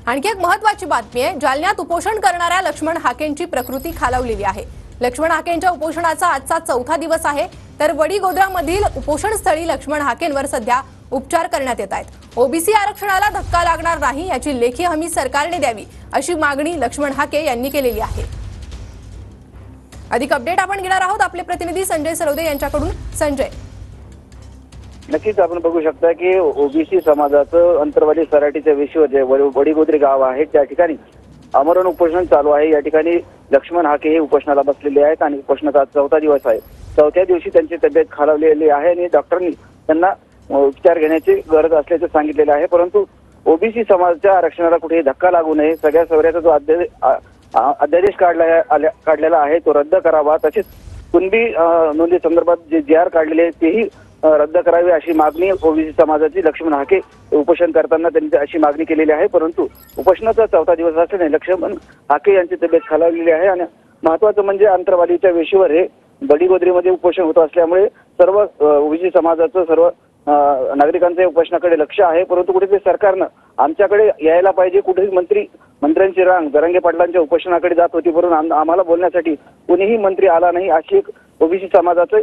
आणखी एक महत्त्वाची बातमी आहे। जालन्यात उपोषण करणाऱ्या लक्ष्मण हाकेंची प्रकृती खालावलेली आहे। लक्ष्मण हाकेंच्या उपोषणाचा आजचा चौथा दिवस आहे। तर वडीगोद्रामधील उपोषणस्थळी लक्ष्मण हाकेंवर सध्या उपचार करण्यात येत आहेत। ओबीसी आरक्षणाला धक्का लागणार नाही याची लेखी हमी सरकारने द्यावी अशी मागणी लक्ष्मण हाके यांनी केलेली आहे। अधिक अपडेट आपण घेणार आहोत आपले प्रतिनिधी संजय सरवदे यांच्याकडून। संजय, नक्कीच आपण बघू शकता की ओबीसी समाजाचं अंतरवाली सराटीच्या विषयावर जे वडीगोद्री गाव आहे त्या ठिकाणी आमरण उपोषण चालू आहे। या ठिकाणी लक्ष्मण हाके हे उपोषणाला बसलेले आहेत आणि उपोषणाचा चौथा दिवस आहे। चौथ्या दिवशी त्यांची तब्येत खालावलेली आहे आणि डॉक्टरांनी त्यांना उपचार घेण्याची गरज असल्याचे सांगितलेले आहे। परंतु ओबीसी समाजाच्या आरक्षणाला कुठेही धक्का लागू नये, सगळ्या सवऱ्याचा जो अध्यादेश काढलेला आहे तो रद्द करावा, तसेच कुणबी नोंदी संदर्भात जे जी आर काढलेले तेही रद्द करावे अशी मागणी ओबीसी समाजाची लक्ष्मण हाके उपोषण करताना त्यांनी अशी मागणी केलेली आहे। परंतु उपोषणाचा चौथा दिवस असल्याने लक्ष्मण हाके यांची तब्येत खालावलेली आहे आणि महत्वाचं म्हणजे अंतरवालीच्या विषयावर हे वडीगोद्रीमध्ये उपोषण होत असल्यामुळे सर्व ओबीसी समाजाचं सर्व नागरिकांच्या उपोषणाकडे लक्ष आहे। परंतु कुठेतरी सरकारनं आमच्याकडे यायला पाहिजे, कुठेही मंत्र्यांची रांग जरांगे पाटलांच्या उपोषणाकडे जात होती, परंतु आम्हाला बोलण्यासाठी कुणीही मंत्री आला नाही अशी एक ओबीसी समाजाचे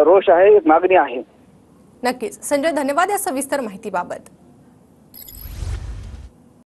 रोष आहे, एक मागणी आहे। नक्कीच संजय, धन्यवाद या सविस्तर माहितीबाबत।